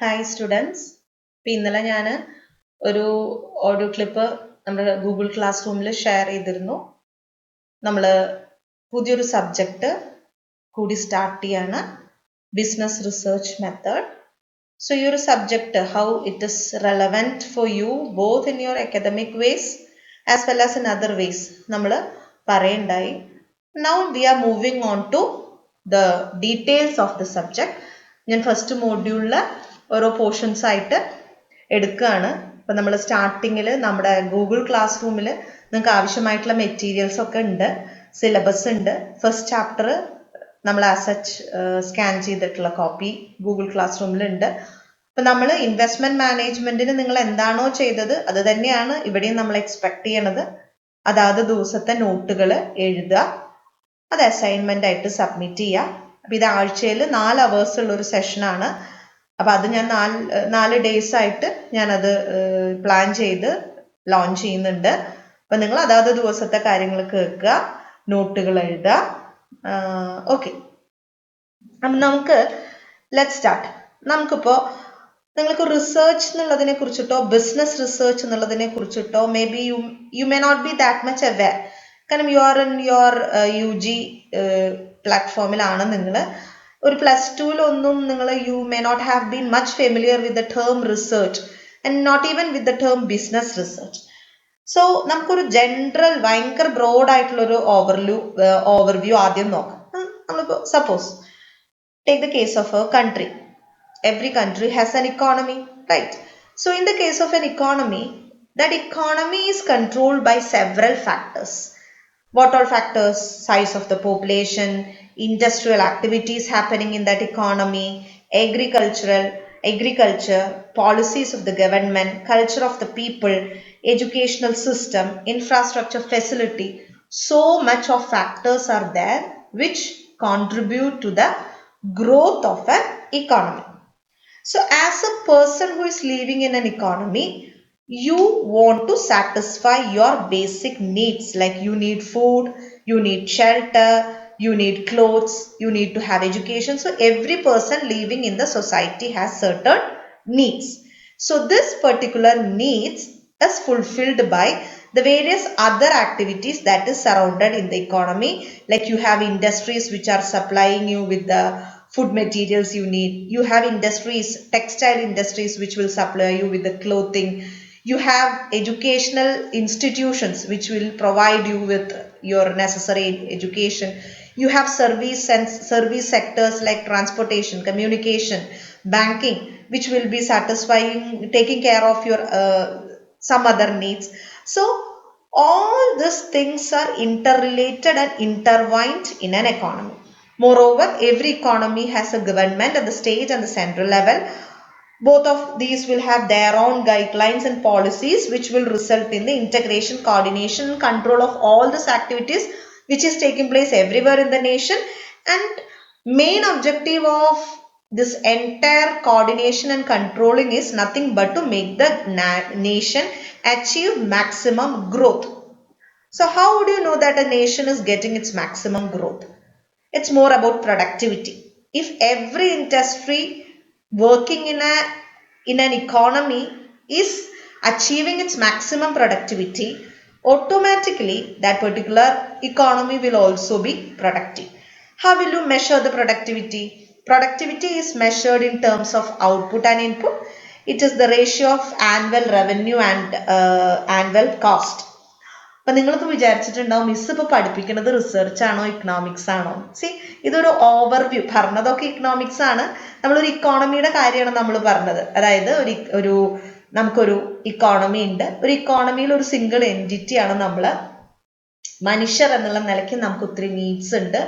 Hi students. ഇപ്പം ഇന്നലെ ഞാൻ ഒരു ഓഡിയോ ക്ലിപ്പ് നമ്മുടെ ഗൂഗിൾ ക്ലാസ് റൂമിൽ ഷെയർ ചെയ്തിരുന്നു. നമ്മൾ പുതിയൊരു സബ്ജക്റ്റ് കൂടി സ്റ്റാർട്ട് ചെയ്യാണ്, ബിസിനസ് റിസർച്ച് മെത്തേഡ്. സോ ഈ ഒരു subject how it is relevant for you both in your academic ways as well as in other ways നമ്മൾ പറയണ്ടായി. Now we are moving on to the details of the subject. ഞാൻ first മോഡ്യൂളിൽ ഓരോ portions ആയിട്ട് എടുക്കുകയാണ്. ഇപ്പം നമ്മൾ സ്റ്റാർട്ടിങ്ങിൽ നമ്മുടെ ഗൂഗിൾ ക്ലാസ് റൂമിൽ നിങ്ങൾക്ക് ആവശ്യമായിട്ടുള്ള മെറ്റീരിയൽസ് ഒക്കെ ഉണ്ട്, സിലബസ് ഉണ്ട്. ഫസ്റ്റ് ചാപ്റ്റർ നമ്മൾ ആസച്ച് സ്കാൻ ചെയ്തിട്ടുള്ള കോപ്പി ഗൂഗിൾ ക്ലാസ് റൂമിലുണ്ട്. അപ്പം നമ്മൾ ഇൻവെസ്റ്റ്മെന്റ് മാനേജ്മെന്റിന് നിങ്ങൾ എന്താണോ ചെയ്തത് അത് തന്നെയാണ് ഇവിടെയും നമ്മൾ എക്സ്പെക്ട് ചെയ്യണത്. അതാത് ദിവസത്തെ നോട്ടുകൾ എഴുതുക, അത് അസൈൻമെന്റ് ആയിട്ട് സബ്മിറ്റ് ചെയ്യുക. അപ്പം ഇത് ആഴ്ചയിൽ 4 hours ഉള്ളൊരു സെഷനാണ്. അപ്പം അത് ഞാൻ 4 days ആയിട്ട് ഞാനത് പ്ലാൻ ചെയ്ത് ലോഞ്ച് ചെയ്യുന്നുണ്ട്. അപ്പം നിങ്ങൾ അതാത് ദിവസത്തെ കാര്യങ്ങൾ കേൾക്കുക, നോട്ടുകൾ എഴുതുക. ഓക്കെ, അപ്പം നമുക്ക് ലെറ്റ് സ്റ്റാർട്ട്. നമുക്കിപ്പോൾ നിങ്ങൾക്ക് റിസർച്ച് എന്നുള്ളതിനെ കുറിച്ചിട്ടോ ബിസിനസ് റിസർച്ച് എന്നുള്ളതിനെ കുറിച്ചിട്ടോ maybe you may not be that much aware. കാരണം you are in your UG പ്ലാറ്റ്ഫോമിലാണ്. നിങ്ങൾ ഒരു +2-ലൊന്നും നിങ്ങൾ you may not have been much familiar with the term research and not even with the term business research. So നമുക്കൊരു general ഭയങ്കര broad ആയിട്ടുള്ളൊരു overview ആദ്യം നോക്കാം. നമ്മളിപ്പോൾ suppose take the case of a country. Every country has an economy, right? So in the case of an economy, that economy is controlled by several factors. What are factors? Size of the population, industrial activities happening in that economy, agriculture, policies of the government, culture of the people, educational system, infrastructure facility. So much of factors are there which contribute to the growth of an economy. So as a person who is living in an economy, you want to satisfy your basic needs, like you need food, you need shelter, you need clothes, you need to have education. So every person living in the society has certain needs. So this particular needs is fulfilled by the various other activities that is surrounded in the economy. Like you have industries which are supplying you with the food materials you need. You have industries, textile industries, which will supply you with the clothing. You have educational institutions which will provide you with your necessary education. You have service sectors like transportation, communication, banking, which will be satisfying, taking care of your some other needs. So all these things are interrelated and intertwined in an economy. Moreover, every economy has a government at the state and the central level. Both of these will have their own guidelines and policies which will result in the integration, coordination, and control of all these activities which is taking place everywhere in the nation. And main objective of this entire coordination and controlling is nothing but to make the nation achieve maximum growth. So how would you know that a nation is getting its maximum growth? It's more about productivity. If every industry working in an economy is achieving its maximum productivity, automatically that particular economy will also be productive. How will you measure the productivity? Productivity is measured in terms of output and input. It is the ratio of annual revenue and annual cost. അപ്പം നിങ്ങളിപ്പോൾ വിചാരിച്ചിട്ടുണ്ടാവും miss ഇപ്പോൾ പഠിപ്പിക്കുന്നത് research ആണോ economics ആണോ? ഇതൊരു overview, പറഞ്ഞതൊക്കെ economics ആണ്. നമ്മളൊരു ഇക്കോണമിയുടെ കാര്യമാണ് നമ്മൾ പറഞ്ഞത്. അതായത് നമുക്കൊരു ഇക്കോണമി ഉണ്ട്. ഒരു ഇക്കോണമിയിൽ ഒരു സിംഗിൾ എൻറ്റിറ്റിയാണ് നമ്മൾ. മനുഷ്യർ എന്നുള്ള നിലയ്ക്ക് നമുക്ക് ഒത്തിരി നീഡ്സ് ഉണ്ട്.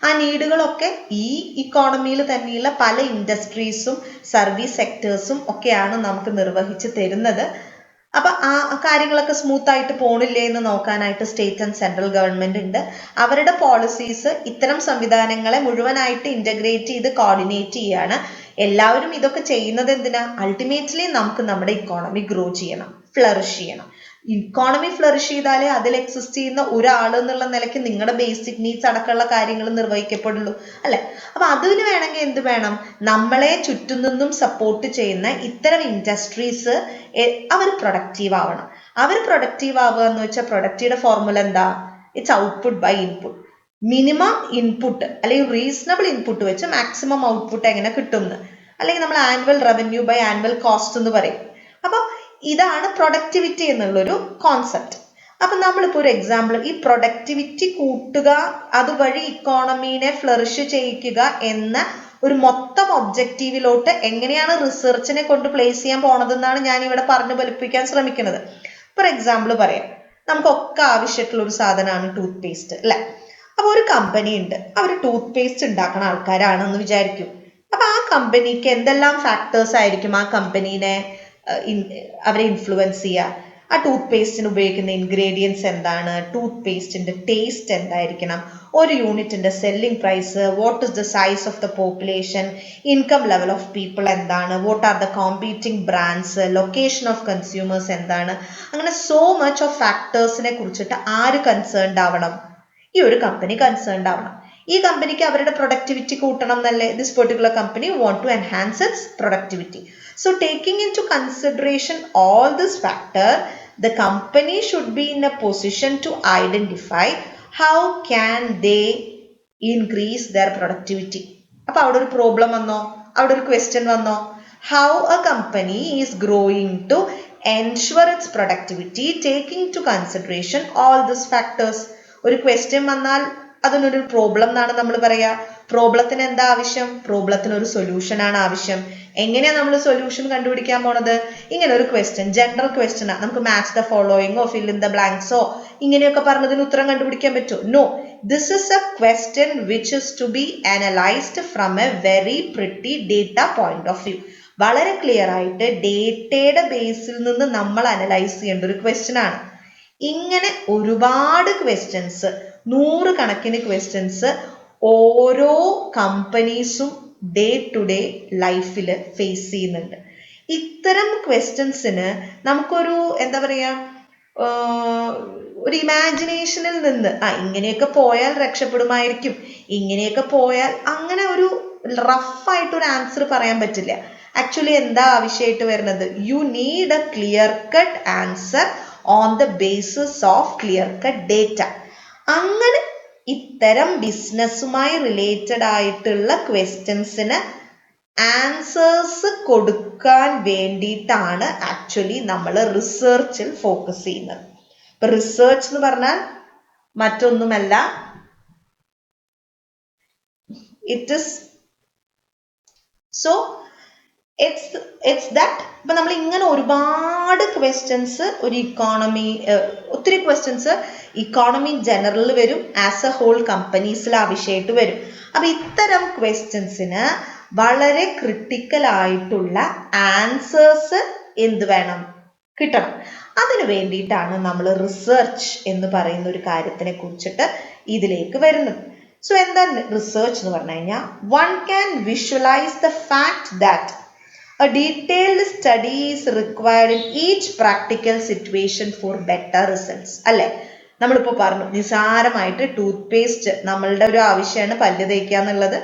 ആ നീഡുകളൊക്കെ ഈ ഇക്കോണമിയിൽ തന്നെയുള്ള പല ഇൻഡസ്ട്രീസും സർവീസ് സെക്ടേഴ്സും ഒക്കെയാണ് നമുക്ക് നിർവഹിച്ച് തരുന്നത്. അപ്പൊ ആ കാര്യങ്ങളൊക്കെ സ്മൂത്ത് ആയിട്ട് പോണില്ലേ എന്ന് നോക്കാനായിട്ട് സ്റ്റേറ്റ് ആൻഡ് സെൻട്രൽ ഗവൺമെന്റ് ഉണ്ട്. അവരുടെ പോളിസീസ് ഇത്തരം സംവിധാനങ്ങളെ മുഴുവനായിട്ട് ഇന്റഗ്രേറ്റ് ചെയ്ത് കോർഡിനേറ്റ് ചെയ്യാണ്. എല്ലാവരും ഇതൊക്കെ ചെയ്യുന്നത് എന്തിനാ? അൾട്ടിമേറ്റ്ലി നമുക്ക് നമ്മുടെ ഇക്കോണമി ഗ്രോ ചെയ്യണം, ഫ്ലറിഷ് ചെയ്യണം. ഇക്കോണമി ഫ്ലറിഷ് ചെയ്താലേ അതിൽ എക്സിസ്റ്റ് ചെയ്യുന്ന ഒരാൾ എന്നുള്ള നിലയ്ക്ക് നിങ്ങളുടെ ബേസിക് നീഡ്സ് അടക്കമുള്ള കാര്യങ്ങൾ നിർവഹിക്കപ്പെടുള്ളൂ അല്ലെ. അപ്പൊ അതിന് വേണമെങ്കിൽ എന്ത് വേണം, നമ്മളെ ചുറ്റും നിന്നും സപ്പോർട്ട് ചെയ്യുന്ന ഇത്തരം ഇൻഡസ്ട്രീസ് അവർ പ്രൊഡക്റ്റീവ് ആവണം. അവർ പ്രൊഡക്റ്റീവ് ആവുക എന്ന് വെച്ചാൽ പ്രൊഡക്റ്റിയുടെ ഫോർമുല എന്താ, it's output by input. Minimum input അല്ലെങ്കിൽ റീസണബിൾ ഇൻപുട്ട് വെച്ച് മാക്സിമം ഔട്ട്പുട്ട് എങ്ങനെ കിട്ടും, അല്ലെങ്കിൽ നമ്മൾ annual revenue by annual cost എന്ന് പറയും. അപ്പൊ ഇതാണ് പ്രൊഡക്ടിവിറ്റി എന്നുള്ളൊരു കോൺസെപ്റ്റ്. അപ്പൊ നമ്മളിപ്പോ ഒരു എക്സാമ്പിൾ, ഈ പ്രൊഡക്ടിവിറ്റി കൂട്ടുക അതുവഴി ഇക്കോണമീനെ ഫ്ലറിഷ് ചെയ്യിക്കുക എന്ന ഒരു മൊത്തം ഒബ്ജക്റ്റീവിലോട്ട് എങ്ങനെയാണ് റിസർച്ചിനെ കൊണ്ട് പ്ലേസ് ചെയ്യാൻ പോണതെന്നാണ് ഞാൻ ഇവിടെ പറഞ്ഞു ഫലിപ്പിക്കാൻ ശ്രമിക്കുന്നത്. ഫോർ എക്സാമ്പിൾ പറയാം, നമുക്കൊക്കെ ആവശ്യമായിട്ടുള്ള ഒരു സാധനമാണ് ടൂത്ത് പേസ്റ്റ് അല്ലെ. അപ്പൊ ഒരു കമ്പനി ഉണ്ട്, അവർ ടൂത്ത് പേസ്റ്റ് ഉണ്ടാക്കുന്ന ആൾക്കാരാണെന്ന് വിചാരിക്കും. അപ്പൊ ആ കമ്പനിക്ക് എന്തെല്ലാം ഫാക്ടേഴ്സ് ആയിരിക്കും ആ കമ്പനീനെ അവരെ ഇൻഫ്ലുവൻസ് ചെയ്യുക. ആ ടൂത്ത് പേസ്റ്റിന് ഉപയോഗിക്കുന്ന ഇൻഗ്രീഡിയൻസ് എന്താണ്, ടൂത്ത് പേസ്റ്റിന്റെ ടേസ്റ്റ് എന്തായിരിക്കണം, ഒരു യൂണിറ്റിന്റെ selling price, what is the size of the population, income level of people എന്താണ്, what are the competing brands, location of consumers എന്താണ്. അങ്ങനെ സോ മച്ച് ഓഫ് ഫാക്ടേഴ്സിനെ കുറിച്ചിട്ട് ആര് കൺസേൺഡ് ആവണം, ഈ ഒരു കമ്പനി കൺസേൺഡ് ആവണം. ഈ കമ്പനിക്ക് അവരുടെ പ്രൊഡക്ടിവിറ്റി കൂട്ടണം എന്നല്ലേ, this particular company want to enhance its productivity. So taking into consideration all this factor, the company should be in a position to identify how can they increase their productivity. അപ്പോൾ അവിടെ ഒരു problem വന്നോ, അവിടെ ഒരു question വന്നോ, how a company is growing to ensure its productivity taking into consideration all these factors. ഒരു question വന്നാൽ അതിനൊരു പ്രോബ്ലം എന്നാണ് നമ്മൾ പറയാ. പ്രോബ്ലത്തിന് എന്താ ആവശ്യം, പ്രോബ്ലത്തിന് ഒരു സൊല്യൂഷൻ ആണ് ആവശ്യം. എങ്ങനെയാ നമ്മൾ സൊല്യൂഷൻ കണ്ടുപിടിക്കാൻ പോണത്, ഇങ്ങനെ ഒരു ക്വസ്റ്റ്യൻ, ജനറൽ ക്വസ്റ്റ്യൻ ആണ്, നമുക്ക് മാച്ച് ദ ഫോളോയിങ്ങോ ഫിൽ ഇൻ ദ ബ്ലാങ്ക്സോ ഇങ്ങനെയൊക്കെ പറഞ്ഞതിന് ഉത്തരം കണ്ടുപിടിക്കാൻ പറ്റുമോ? No, this is a question which is to be analysed from a very pretty data point of view. വളരെ ക്ലിയർ ആയിട്ട് ഡേറ്റയുടെ ബേസിൽ നിന്ന് നമ്മൾ അനലൈസ് ചെയ്യേണ്ട ഒരു ക്വസ്റ്റ്യൻ ആണ്. ഇങ്ങനെ ഒരുപാട് ക്വസ്റ്റ്യൻസ്, 100 കണക്കിന് ക്വസ്റ്റ്യൻസ് ഓരോ കമ്പനീസും ഡേ ടു ഡേ ലൈഫിൽ ഫേസ് ചെയ്യുന്നുണ്ട്. ഇത്തരം ക്വസ്റ്റ്യൻസിന് നമുക്കൊരു എന്താ പറയാ, ഒരു ഇമാജിനേഷനിൽ നിന്ന് ഇങ്ങനെയൊക്കെ പോയാൽ രക്ഷപ്പെടുമായിരിക്കും, ഇങ്ങനെയൊക്കെ പോയാൽ, അങ്ങനെ ഒരു റഫായിട്ടൊരു ആൻസർ പറയാൻ പറ്റില്ല. ആക്ച്വലി എന്താ ആവശ്യമായിട്ട് വരുന്നത്, you need A clear cut answer on the basis of clear cut data. അങ്ങനെ ഇത്തരം ബിസിനസ്സുമായി റിലേറ്റഡ് ആയിട്ടുള്ള ക്വസ്റ്റ്യൻസിന് ആൻസേഴ്സ് കൊടുക്കാൻ വേണ്ടിയിട്ടാണ് ആക്ച്വലി നമ്മൾ റിസർച്ചിൽ ഫോക്കസ് ചെയ്യുന്നത്. ഇപ്പൊ റിസർച്ച് എന്ന് പറഞ്ഞാൽ മറ്റൊന്നുമല്ല, it is so it's that. ഇപ്പൊ നമ്മൾ ഇങ്ങനെ ഒരുപാട് ക്വസ്റ്റ്യൻസ് ഒരു ഒത്തിരി ക്വസ്റ്റ്യൻസ് ഇക്കോണമി ജനറൽ വരും, ആസ് എ ഹോൾ കമ്പനീസിൽ ആവശ്യമായിട്ട് വരും. അപ്പൊ ഇത്തരം ക്വസ്റ്റ്യൻസിന് വളരെ ക്രിട്ടിക്കൽ ആയിട്ടുള്ള ആൻസേഴ്സ് എന്ത് വേണം, കിട്ടണം. അതിനു വേണ്ടിയിട്ടാണ് നമ്മൾ റിസർച്ച് എന്ന് പറയുന്ന ഒരു കാര്യത്തിനെ കുറിച്ചിട്ട് ഇതിലേക്ക് വരുന്നത്. സോ എന്താ റിസർച്ച് എന്ന് പറഞ്ഞു കഴിഞ്ഞാൽ, one can visualise the fact that a detailed study is required in each practical situation for better results. അല്ലെ, നമ്മളിപ്പോൾ പറഞ്ഞു നിസാരമായിട്ട് ടൂത്ത് പേസ്റ്റ് നമ്മളുടെ ഒരു ആവശ്യമാണ് പല്ല് തേക്കുക എന്നുള്ളത്.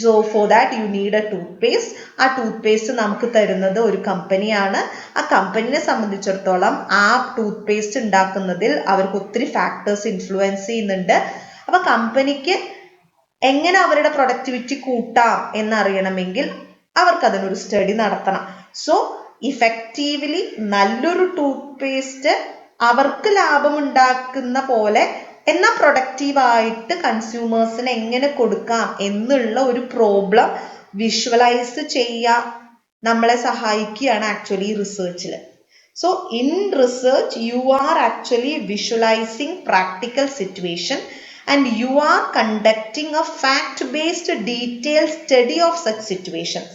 So for that you need A tooth paste. ആ ടൂത്ത് പേസ്റ്റ് നമുക്ക് തരുന്നത് ഒരു കമ്പനിയാണ്. ആ കമ്പനിയെ സംബന്ധിച്ചിടത്തോളം ആ ടൂത്ത് പേസ്റ്റ് ഉണ്ടാക്കുന്നതിൽ അവർക്ക് ഒത്തിരി ഫാക്ടേഴ്സ് ഇൻഫ്ലുവൻസ് ചെയ്യുന്നുണ്ട്. അപ്പൊ കമ്പനിക്ക് എങ്ങനെ അവരുടെ പ്രൊഡക്ടിവിറ്റി കൂട്ടാം എന്നറിയണമെങ്കിൽ അവർക്ക് അതിനൊരു സ്റ്റഡി നടത്തണം. സോ ഇഫക്റ്റീവ്ലി നല്ലൊരു ടൂത്ത് പേസ്റ്റ് അവർക്ക് ലാഭം ഉണ്ടാക്കുന്ന പോലെ എന്നാൽ പ്രൊഡക്റ്റീവായിട്ട് കൺസ്യൂമേഴ്സിന് എങ്ങനെ കൊടുക്കാം എന്നുള്ള ഒരു പ്രോബ്ലം വിഷ്വലൈസ് ചെയ്യാൻ നമ്മളെ സഹായിക്കുകയാണ് ആക്ച്വലി റിസർച്ചിൽ. So in research you are actually visualising practical situation and you are conducting a fact-based detailed study of such situations.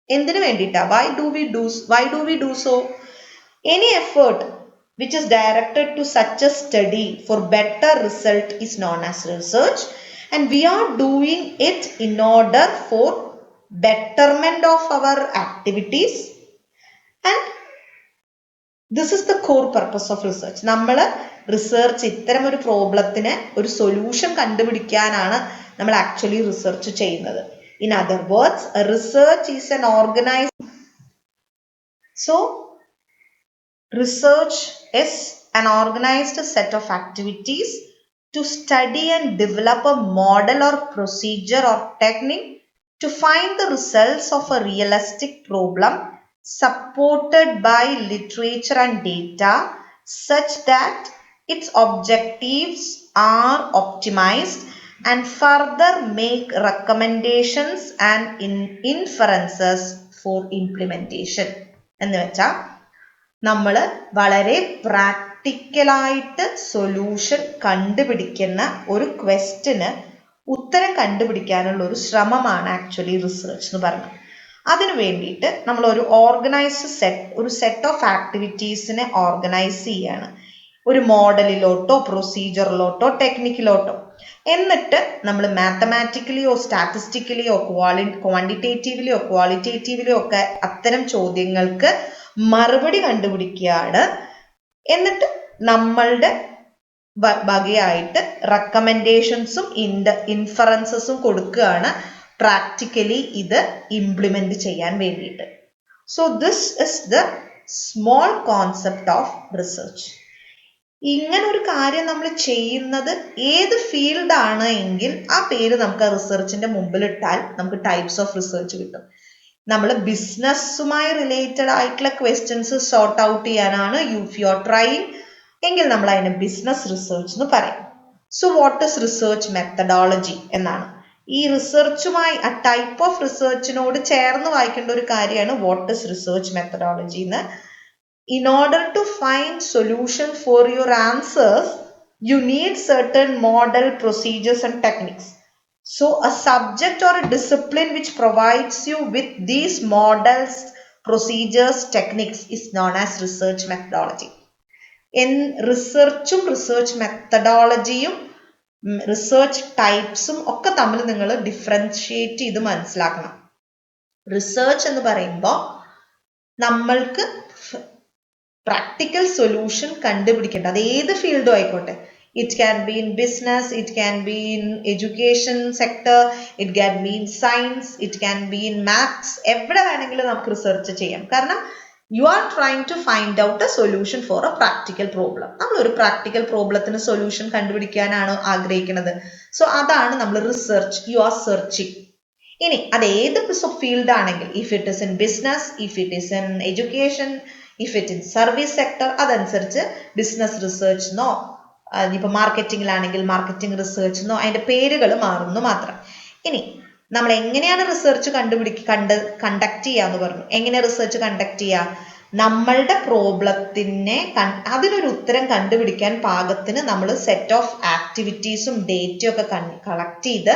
എന്തിനു വേണ്ടിയിട്ടാ, why do we do so? Any effort which is directed to such a study for better result is known as research, and we are doing it in order for betterment of our activities and this is the core purpose of research. നമ്മൾ research ഇത്തരം ഒരു പ്രോബ്ലത്തിന് ഒരു solution കണ്ടുപിടിക്കാനാണ് നമ്മൾ actually research ചെയ്യുന്നത്. In other words, research is an organized. So research is an organized set of activities to study and develop a model or procedure or technique to find the results of a realistic problem, supported by literature and data, such that its objectives are optimized, and further make recommendations and inferences for implementation. എന്ന് വെച്ചാൽ നമ്മൾ വളരെ പ്രാക്ടിക്കലായിട്ട് solution കണ്ടുപിടിക്കുന്ന ഒരു ക്വസ്റ്റിന് ഉത്തരം കണ്ടുപിടിക്കാനുള്ള ഒരു ശ്രമമാണ് ആക്ച്വലി റിസർച്ച് എന്ന് പറയുന്നത്. അതിനു വേണ്ടിയിട്ട് നമ്മൾ ഒരു സെറ്റ് ഓഫ് ആക്ടിവിറ്റീസിനെ ഓർഗനൈസ് ചെയ്യാണ്, ഒരു മോഡലിലോട്ടോ പ്രൊസീജിയറിലോട്ടോ ടെക്നിക്കിലോട്ടോ. എന്നിട്ട് നമ്മൾ മാത്തമാറ്റിക്കലിയോ സ്റ്റാറ്റിസ്റ്റിക്കലിയോ ക്വാണ്ടിറ്റേറ്റീവ്ലിയോ ക്വാളിറ്റേറ്റീവ്ലിയോ ഒക്കെ അത്തരം ചോദ്യങ്ങൾക്ക് മറുപടി കണ്ടുപിടിക്കുകയാണ്. എന്നിട്ട് നമ്മളുടെ വകയായിട്ട് റെക്കമെൻഡേഷൻസും ഇൻഫറൻസസും കൊടുക്കുകയാണ് പ്രാക്ടിക്കലി ഇത് ഇംപ്ലിമെന്റ് ചെയ്യാൻ വേണ്ടിയിട്ട്. So this is the small concept of research. ഇങ്ങനെ ഒരു കാര്യം നമ്മൾ ചെയ്യുന്നത് ഏത് ഫീൽഡാണ് എങ്കിൽ ആ പേര് നമുക്ക് റിസർച്ചിന്റെ മുമ്പിലിട്ടാൽ നമുക്ക് ടൈപ്സ് ഓഫ് റിസർച്ച് കിട്ടും. നമ്മൾ ബിസിനസ്സുമായി റിലേറ്റഡ് ആയിട്ടുള്ള ക്വസ്റ്റ്യൻസ് സോർട്ട് ഔട്ട് ചെയ്യാനാണ് ഇഫ് യു ആർ ട്രൈയിങ് എങ്കിൽ നമ്മൾ അതിനെ ബിസിനസ് റിസർച്ച് എന്ന് പറയും. So what is research methodology എന്നാണ്. ഈ റിസർച്ചുമായി ആ ടൈപ്പ് ഓഫ് റിസർച്ചിനോട് ചേർന്ന് വായിക്കേണ്ട ഒരു കാര്യമാണ് വാട്ട് ഇസ് റിസർച്ച് മെത്തഡോളജി എന്ന്. In order to find solution for your answers, you need certain model, procedures and techniques. So a subject or a discipline which provides you with these models, procedures, techniques is known as research methodology. In റിസർച്ചും research മെത്തഡോളജിയും research ടൈപ്സും ഒക്കെ തമ്മിൽ നിങ്ങൾ differentiate ചെയ്ത് മനസ്സിലാക്കണം. Research എന്ന് പറയുമ്പോൾ നമ്മൾക്ക് പ്രാക്ടിക്കൽ സൊല്യൂഷൻ കണ്ടുപിടിക്കേണ്ട, അത് ഏത് ഫീൽഡും ആയിക്കോട്ടെ. It can be in business, it can be in education sector, it can be in science, it can be in maths. എവിടെ വേണമെങ്കിലും നമുക്ക് റിസർച്ച് ചെയ്യാം. കാരണം you are trying to find out a solution for a practical problem. നമ്മൾ ഒരു practical പ്രോബ്ലത്തിന് solution കണ്ടുപിടിക്കാനാണ് ആഗ്രഹിക്കുന്നത്. So അതാണ് നമ്മൾ റിസർച്ച്. You are searching. ഇനി അത് ഏത് ഫീൽഡ് ആണെങ്കിൽ, if it is in business, if it is in education, if it in service sector, അതനുസരിച്ച് ബിസിനസ് റിസർച്ച് എന്നോ ഇപ്പൊ മാർക്കറ്റിംഗിലാണെങ്കിൽ മാർക്കറ്റിംഗ് റിസർച്ച് എന്നോ അതിന്റെ പേരുകൾ മാറുന്നു മാത്രം. ഇനി നമ്മൾ എങ്ങനെയാണ് റിസർച്ച് കണ്ടക്ട് ചെയ്യാന്ന് പറഞ്ഞു. എങ്ങനെ റിസർച്ച് കണ്ടക്ട് ചെയ്യാം? നമ്മളുടെ പ്രോബ്ലത്തിനെ അതിനൊരു ഉത്തരം കണ്ടുപിടിക്കാൻ പാകത്തിന് നമ്മൾ സെറ്റ് ഓഫ് ആക്ടിവിറ്റീസും ഡേറ്റയും ഒക്കെ കളക്ട് ചെയ്ത്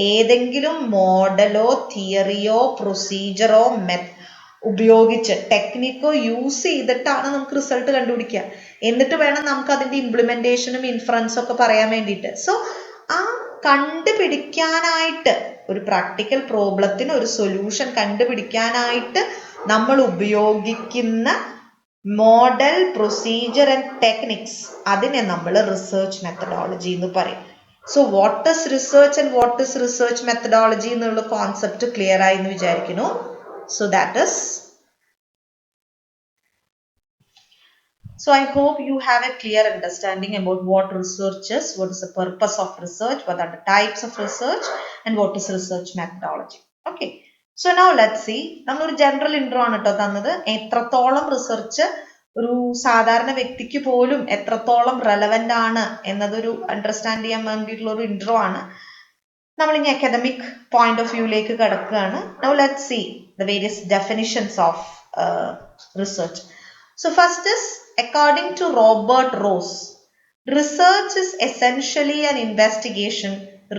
ഏതെങ്കിലും മോഡലോ തിയറിയോ പ്രൊസീജിയറോ ഉപയോഗിച്ച് ടെക്നിക്കോ യൂസ് ചെയ്തിട്ടാണ് നമുക്ക് റിസൾട്ട് കണ്ടുപിടിക്കുക. എന്നിട്ട് വേണം നമുക്ക് അതിന്റെ ഇംപ്ലിമെന്റേഷനും ഇൻഫറൻസും ഒക്കെ പറയാൻ വേണ്ടിയിട്ട്. സോ ആ കണ്ടുപിടിക്കാനായിട്ട് ഒരു പ്രാക്ടിക്കൽ പ്രോബ്ലത്തിന് ഒരു സൊല്യൂഷൻ കണ്ടുപിടിക്കാനായിട്ട് നമ്മൾ ഉപയോഗിക്കുന്ന മോഡൽ, പ്രൊസീജിയർ ആൻഡ് ടെക്നിക്സ്, അതിനെ നമ്മൾ റിസർച്ച് മെത്തഡോളജി എന്ന് പറയും. So what is research and what is research methodology എന്നുള്ള കോൺസെപ്റ്റ് ക്ലിയർ ആയി എന്ന് വിചാരിക്കുന്നു. So that is, so I hope you have a clear understanding about what research is, what is the purpose of research, what are the types of research and what is research methodology. Okay, so now let's see. നമ്മൾ ഒരു general intro ആണ് കേട്ടോ തന്നത്. എത്രത്തോളം research ഒരു സാധാരണ വ്യക്തിക്ക് പോലും എത്രത്തോളം റെലവെന്റ് ആണ് എന്നതൊരു അണ്ടർസ്റ്റാൻഡ് ചെയ്യാൻ വേണ്ടിയിട്ടുള്ള ഒരു ഇൻട്രോ ആണ്. നമ്മൾ ഇനി അക്കാദമിക് പോയിന്റ് ഓഫ് വ്യൂയിലേക്ക് കടക്കുകയാണ്. Now let's see the various definitions of research. So first is, according to Robert Ross, research is essentially an investigation,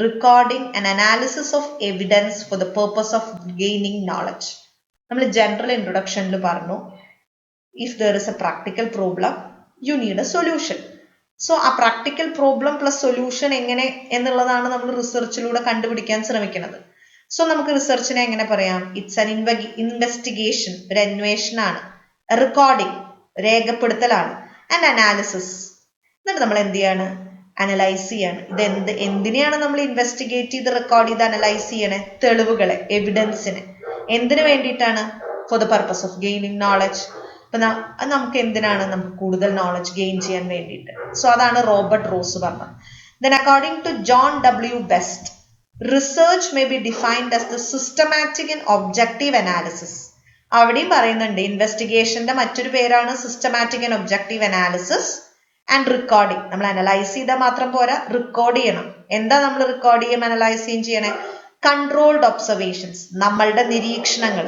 recording and analysis of evidence for the purpose of gaining knowledge. നമ്മൾ general ഇൻട്രൊഡക്ഷനിൽ പറഞ്ഞു, if there is a practical problem, you need a solution. So ആ practical problem plus solution എങ്ങനെ എന്നുള്ളതാണ് നമ്മൾ റിസർച്ചിലൂടെ കണ്ടുപിടിക്കാൻ ശ്രമിക്കുന്നത്. So നമുക്ക് റിസർച്ചിനെ എങ്ങനെ പറയാം? ഇറ്റ്സ് ആൻ ഇൻവെസ്റ്റിഗേഷൻ, ഒരു അന്വേഷണമാണ്. റെക്കോർഡിംഗ്, രേഖപ്പെടുത്തലാണ്. And analysis. എന്നിട്ട് നമ്മൾ എന്ത് ചെയ്യാണ്? അനലൈസ് ചെയ്യാണ്. എന്തിനെയാണ് നമ്മൾ ഇൻവെസ്റ്റിഗേറ്റ് ചെയ്ത് റെക്കോർഡ് ചെയ്ത് അനലൈസ് ചെയ്യണേ? തെളിവുകളെ, എവിഡൻസിനെ. എന്തിനു വേണ്ടിയിട്ടാണ്? For the purpose of gaining knowledge. അപ്പൊ നമുക്ക് എന്തിനാണ്? നമുക്ക് കൂടുതൽ നോളജ് ഗെയിൻ ചെയ്യാൻ വേണ്ടിയിട്ട്. സോ അതാണ് റോബർട്ട് റോസ് പറഞ്ഞത്. Then according to John W. Best, research may be defined as the systematic and objective analysis. അവിടെയും പറയുന്നുണ്ട് ഇൻവെസ്റ്റിഗേഷന്റെ മറ്റൊരു പേരാണ് systematic and objective analysis and recording. നമ്മൾ അനലൈസ് ചെയ്താൽ മാത്രം പോരാ, റെക്കോർഡ് ചെയ്യണം. എന്താ നമ്മൾ റെക്കോർഡ് ചെയ്യും, അനലൈസ് ചെയ്യണേ? കൺട്രോൾഡ് ഒബ്സർവേഷൻസ്, നമ്മളുടെ നിരീക്ഷണങ്ങൾ.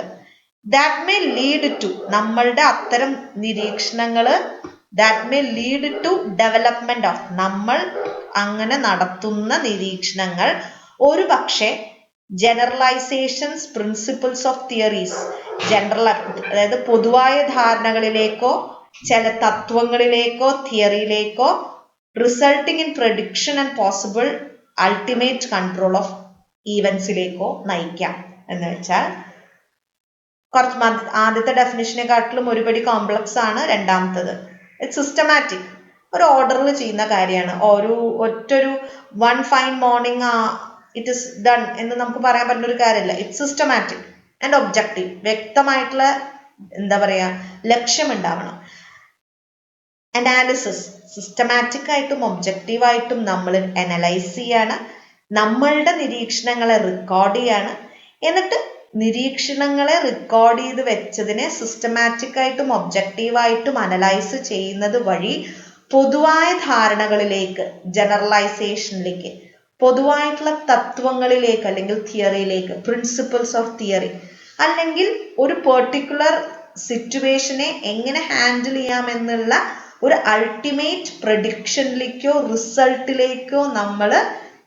ദാറ്റ് മേ ലീഡ് ടു, നമ്മളുടെ അത്തരം നിരീക്ഷണങ്ങൾ that may lead to development of, നമ്മൾ അങ്ങനെ നടത്തുന്ന നിരീക്ഷണങ്ങൾ ഒരു പക്ഷേ ജനറലൈസേഷൻസ്, പ്രിൻസിപ്പിൾസ് ഓഫ് തിയറീസ്, അതായത് പൊതുവായ ധാരണകളിലേക്കോ ചില തത്വങ്ങളിലേക്കോ തിയറിയിലേക്കോ resulting in prediction and possible ultimate control of ഈവൻസിലേക്കോ നയിക്കാം. എന്ന് വെച്ചാൽ ആദ്യത്തെ ഡെഫിനിഷനെക്കാട്ടിലും ഒരുപടി കോംപ്ലക്സ് ആണ് രണ്ടാമത്തത്. ഇറ്റ്സ് സിസ്റ്റമാറ്റിക്, ഒരു ഓർഡറിൽ ചെയ്യുന്ന കാര്യമാണ്. ഒറ്റൊരു one fine morning it is done എന്ന് നമുക്ക് പറയാൻ പറ്റുന്ന ഒരു കാര്യമല്ല. ഇറ്റ്സ് സിസ്റ്റമാറ്റിക് ആൻഡ് ഒബ്ജക്റ്റീവ്, വ്യക്തമായിട്ടുള്ള എന്താ പറയാ ലക്ഷ്യം ഉണ്ടാവണം. അനാലിസിസ്, സിസ്റ്റമാറ്റിക് ആയിട്ടും ഒബ്ജക്റ്റീവായിട്ടും നമ്മൾ അനലൈസ് ചെയ്യാണ്, നമ്മളുടെ നിരീക്ഷണങ്ങളെ റെക്കോർഡ് ചെയ്യാണ്. എന്നിട്ട് നിരീക്ഷണങ്ങളെ റെക്കോർഡ് ചെയ്ത് വെച്ചതിനെ സിസ്റ്റമാറ്റിക് ആയിട്ടും ഒബ്ജക്റ്റീവായിട്ടും അനലൈസ് ചെയ്യുന്നത് വഴി പൊതുവായ ധാരണകളിലേക്ക്, ജനറലൈസേഷനിലേക്ക്, പൊതുവായിട്ടുള്ള തത്വങ്ങളിലേക്ക് അല്ലെങ്കിൽ തിയറിയിലേക്ക്, പ്രിൻസിപ്പിൾസ് ഓഫ് തിയറി, അല്ലെങ്കിൽ ഒരു പെർട്ടിക്കുലർ സിറ്റുവേഷനെ എങ്ങനെ ഹാൻഡിൽ ചെയ്യാമെന്നുള്ള ഒരു അൾട്ടിമേറ്റ് പ്രഡിക്ഷനിലേക്കോ റിസൾട്ടിലേക്കോ നമ്മൾ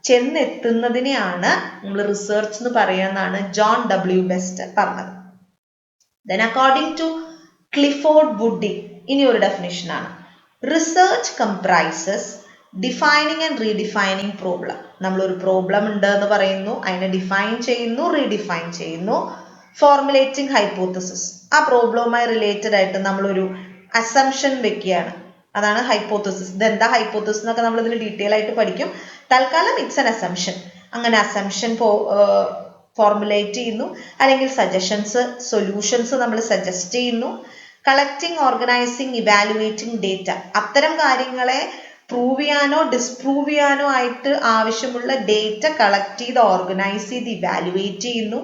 ചെന്നെത്തുന്നതിനെയാണ് നമ്മൾ റിസർച്ച് എന്ന് പറയാന്നാണ് ജോൺ ഡബ്ല്യു ബെസ്റ്റ് പറഞ്ഞത്. Then according to Clifford Woody, ഇനി ഒരു ഡെഫിനിഷൻ ആണ്. Research comprises defining and redefining problem. നമ്മളൊരു പ്രോബ്ലം ഉണ്ട് എന്ന് പറയുന്നു, അതിനെ ഡിഫൈൻ ചെയ്യുന്നു, റീഡിഫൈൻ ചെയ്യുന്നു. ഫോർമുലേറ്റിംഗ് ഹൈപ്പോത്തസിസ്, ആ പ്രോബ്ലവുമായി റിലേറ്റഡ് ആയിട്ട് നമ്മളൊരു അസംഷൻ വെക്കുകയാണ്, അതാണ് ഹൈപ്പോത്തസിസ്. ഇതെന്താ ഹൈപ്പോത്തസിസ് എന്നൊക്കെ നമ്മൾ ഇതിൽ ഡീറ്റെയിൽ ആയിട്ട് പഠിക്കും. തൽക്കാലം ഇറ്റ്സ് എൻ അസംഷൻ. അങ്ങനെ അസംഷൻ ഫോർമുലേറ്റ് ചെയ്യുന്നു, അല്ലെങ്കിൽ സജഷൻസ്, സൊല്യൂഷൻസ് നമ്മൾ സജസ്റ്റ് ചെയ്യുന്നു. കളക്ടിങ്, ഓർഗനൈസിങ്, ഇവാലുവേറ്റിംഗ് ഡേറ്റ, അത്തരം കാര്യങ്ങളെ പ്രൂവ് ചെയ്യാനോ ഡിസ്പ്രൂവ് ചെയ്യാനോ ആയിട്ട് ആവശ്യമുള്ള ഡേറ്റ കളക്ട് ചെയ്ത് ഓർഗനൈസ് ചെയ്ത് ഇവാലുവേറ്റ് ചെയ്യുന്നു.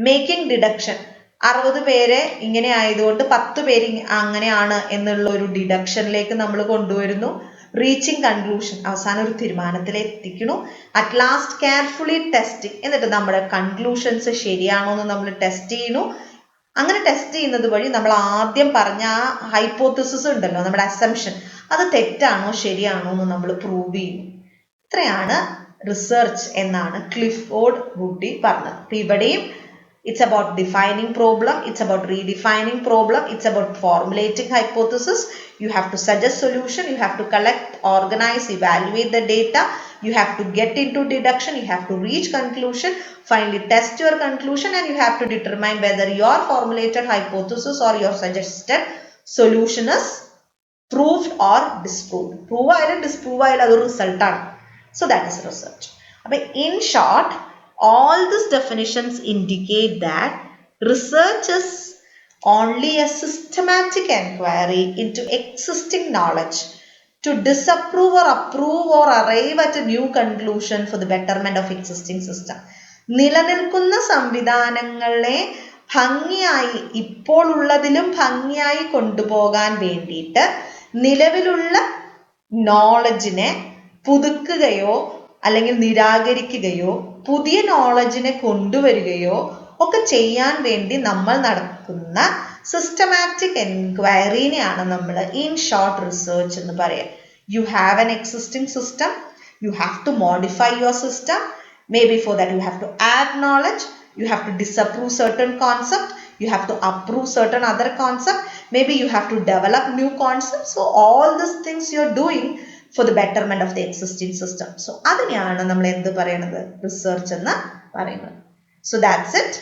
മേക്കിംഗ് ഡിഡക്ഷൻ, 60 പേരെ ഇങ്ങനെ ആയതുകൊണ്ട് 10 പേര് അങ്ങനെയാണ് എന്നുള്ള ഒരു ഡിഡക്ഷനിലേക്ക് നമ്മൾ കൊണ്ടുവരുന്നു. റീച്ചിങ് കൺക്ലൂഷൻ, അവസാനം ഒരു തീരുമാനത്തിൽ എത്തിക്കുന്നു. അറ്റ് ലാസ്റ്റ് കെയർഫുള്ളി ടെസ്റ്റിംഗ്, എന്നിട്ട് നമ്മുടെ കൺക്ലൂഷൻസ് ശരിയാണോ എന്ന് നമ്മൾ ടെസ്റ്റ് ചെയ്യുന്നു. അങ്ങനെ ടെസ്റ്റ് ചെയ്യുന്നത് വഴി നമ്മൾ ആദ്യം പറഞ്ഞ ആ ഹൈപ്പോത്തസിസ് ഉണ്ടല്ലോ, നമ്മുടെ അസംഷൻ, അത് തെറ്റാണോ ശരിയാണോ എന്ന് നമ്മൾ പ്രൂവ് ചെയ്യുന്നു. ഇത്രയാണ് റിസർച്ച് എന്നാണ് ക്ലിഫോർഡ് വുഡി പറഞ്ഞത്. അപ്പൊ ഇവിടെയും it's about defining problem, it's about redefining problem, it's about formulating hypothesis. You have to suggest solution, you have to collect, organize, evaluate the data, you have to get into deduction, you have to reach conclusion, finally test your conclusion, and you have to determine whether your formulated hypothesis or your suggested solution is proved or disproved. Prove ആയാലും disprove ആയാലും അതൊരു റിസൾട്ടാണ്. So that is research. അപ്പോൾ in short, all these definitions indicate that research is only a systematic inquiry into existing knowledge to disapprove or approve or arrive at a new conclusion for the betterment of existing system. നിലനിൽക്കുന്ന സംവിധാനങ്ങളെ ഭംഗിയായി, ഇപ്പോൾ ഉള്ളതിലും ഭംഗിയായി കൊണ്ടുപോകാൻ വേണ്ടിയിട്ട് നിലവിലുള്ള നോളജിനെ പുതുക്കുകയോ അല്ലെങ്കിൽ നിരാകരിക്കുകയോ പുതിയ നോളജിനെ കൊണ്ടുവരികയോ ഒക്കെ ചെയ്യാൻ വേണ്ടി നമ്മൾ നടക്കുന്ന സിസ്റ്റമാറ്റിക് എൻക്വയറിനെയാണ് നമ്മൾ ഇൻ ഷോർട്ട് റിസർച്ച് എന്ന് പറയാം. You have an existing system, you have to modify your system. Maybe for that you have to add knowledge, you have to disapprove certain concept, you have to approve certain other concept, maybe you have to develop new concepts. So all these things you are doing for the betterment of the existing system. So അതിനെയാണ് നമ്മൾ എന്ത് പറയുന്നത്, research എന്ന് പറയുന്നത്. So that's it.